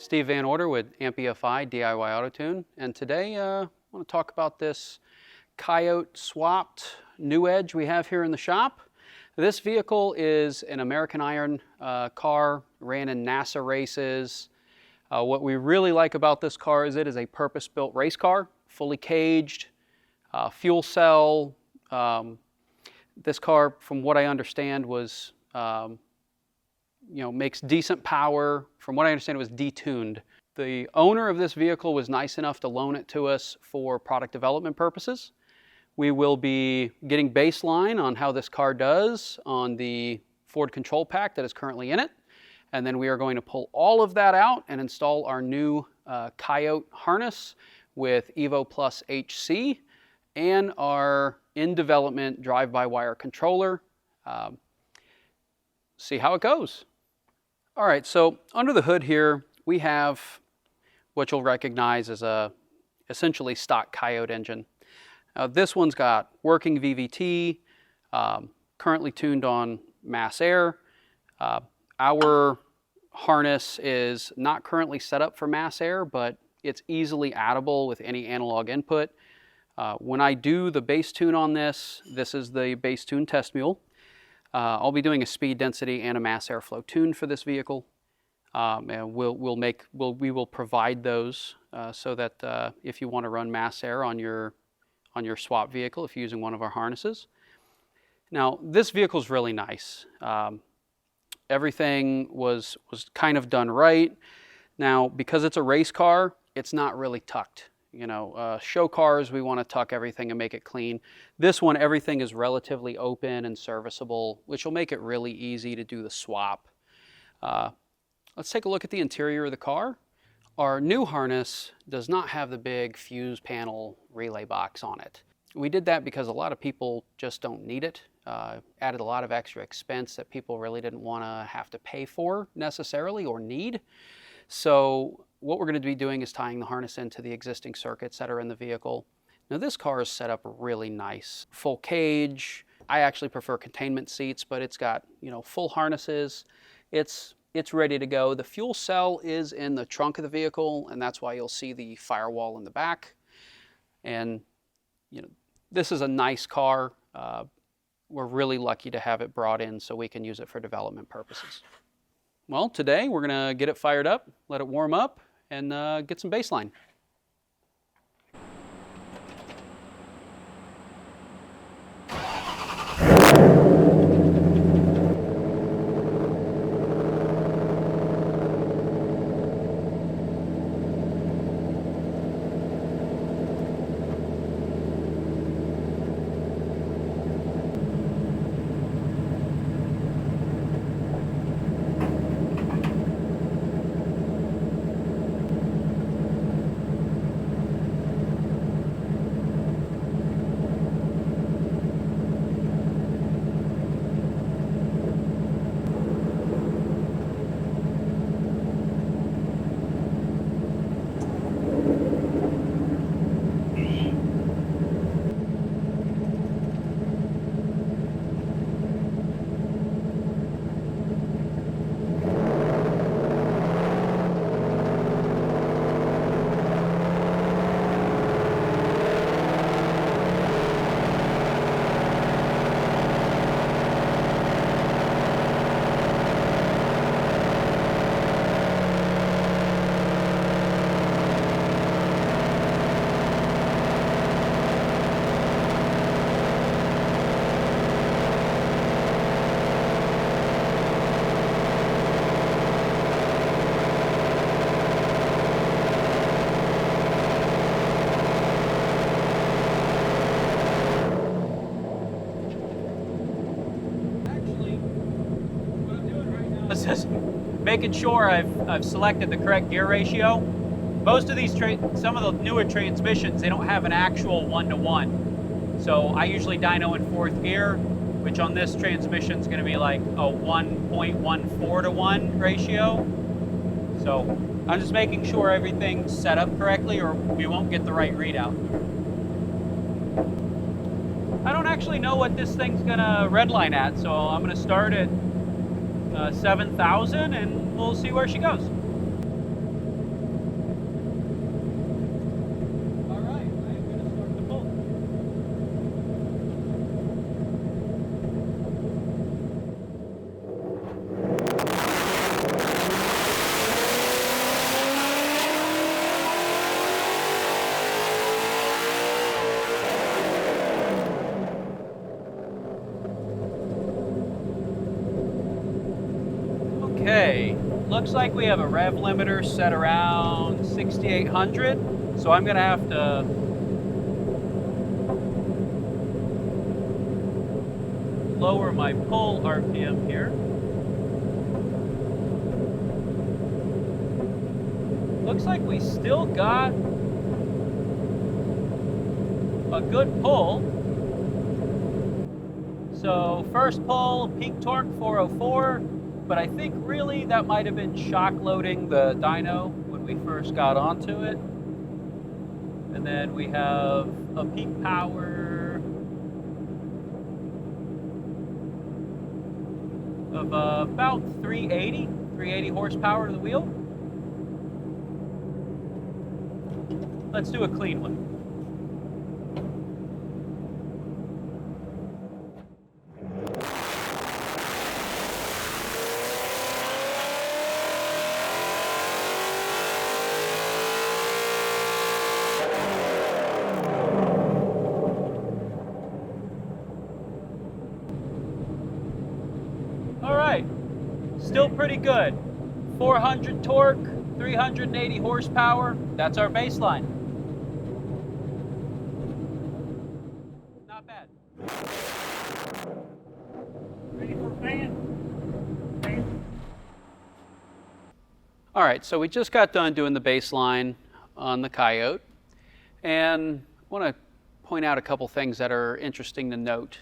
Steve Van Order with AMP EFI DIYAutoTune, and today I want to talk about this Coyote swapped new edge we have here in the shop. This vehicle is an American Iron car, ran in NASA races. What we really like about this car is it is a purpose-built race car, fully caged, fuel cell. This car, from what I understand, was makes decent power. From what I understand, it was detuned. The owner of this vehicle was nice enough to loan it to us for product development purposes. We will be getting baseline on how this car does on the Ford control pack that is currently in it. And then we are going to pull all of that out and install our new Coyote harness with EVO HC and our in-development drive-by-wire controller. See how it goes. All right, so under the hood here, we have what you'll recognize as a essentially stock Coyote engine. This one's got working VVT, currently tuned on mass air. Our harness is not currently set up for mass air, but it's easily addable with any analog input. When I do the base tune on this, this is the base tune test mule. I'll be doing a speed density and a mass airflow tune for this vehicle. And we will provide those so that if you want to run mass air on your swap vehicle, if you're using one of our harnesses. Now, this vehicle is really nice. Everything was kind of done right. Now, because it's a race car, it's not really tucked. Show cars, we want to tuck everything and make it clean. This one, everything is relatively open and serviceable, which will make it really easy to do the swap. Let's take a look at the interior of the car. Our new harness does not have the big fuse panel relay box on it. We did that because a lot of people just don't need it. Added a lot of extra expense that people really didn't want to have to pay for necessarily or need. So what we're going to be doing is tying the harness into the existing circuits that are in the vehicle. Now this car is set up really nice. Full cage. I actually prefer containment seats, but it's got, full harnesses. It's ready to go. The fuel cell is in the trunk of the vehicle, and that's why you'll see the firewall in the back. And, this is a nice car. We're really lucky to have it brought in so we can use it for development purposes. Well, today we're going to get it fired up, let it warm up, and get some baseline. Just making sure I've selected the correct gear ratio. Most of these, some of the newer transmissions, they don't have an actual 1-to-1. So I usually dyno in 4th gear, which on this transmission is going to be like a 1.14 to 1 ratio. So I'm just making sure everything's set up correctly or we won't get the right readout. I don't actually know what this thing's gonna redline at, so I'm gonna start at 7,000 and we'll see where she goes. Okay, looks like we have a rev limiter set around 6,800, so I'm going to have to lower my pull RPM here. Looks like we still got a good pull. So first pull, peak torque 404, but I think really that might have been shock loading the dyno when we first got onto it. And then we have a peak power of about 380 horsepower to the wheel. Let's do a clean one. All right, still pretty good. 400 torque, 380 horsepower. That's our baseline. Not bad. Ready for fan? All right, so we just got done doing the baseline on the Coyote, and I want to point out a couple things that are interesting to note.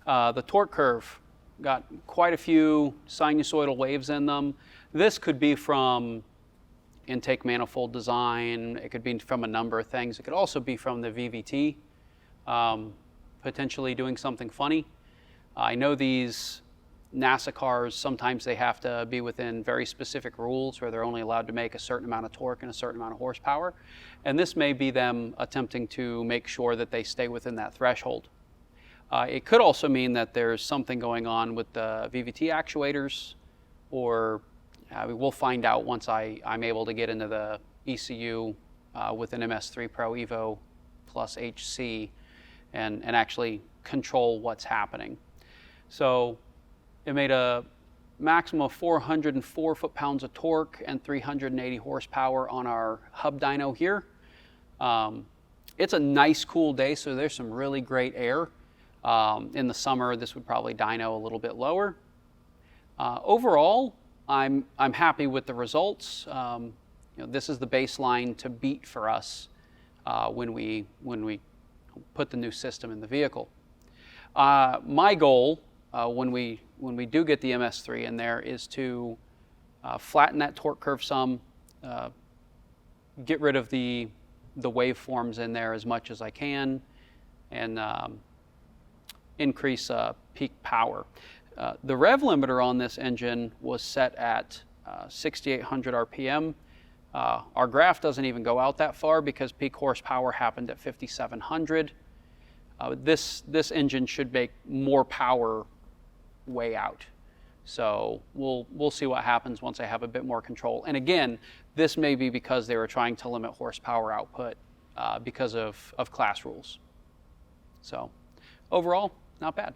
The torque curve got quite a few sinusoidal waves in them. This could be from intake manifold design. It could be from a number of things. It could also be from the VVT, potentially doing something funny. I know these NASA cars, sometimes they have to be within very specific rules where they're only allowed to make a certain amount of torque and a certain amount of horsepower. And this may be them attempting to make sure that they stay within that threshold. It could also mean that there's something going on with the VVT actuators, or we'll find out once I'm able to get into the ECU with an MS3 Pro EVO plus HC and actually control what's happening. So it made a maximum of 404 foot-pounds of torque and 380 horsepower on our hub dyno here. It's a nice cool day, so there's some really great air. In the summer, this would probably dyno a little bit lower. Overall, I'm happy with the results. This is the baseline to beat for us when we put the new system in the vehicle. My goal when we do get the MS3 in there is to flatten that torque curve some, get rid of the waveforms in there as much as I can, and increase peak power. The rev limiter on this engine was set at 6,800 RPM. Our graph doesn't even go out that far because peak horsepower happened at 5,700. This engine should make more power way out. So we'll see what happens once I have a bit more control. And again, this may be because they were trying to limit horsepower output because of class rules. So overall, not bad.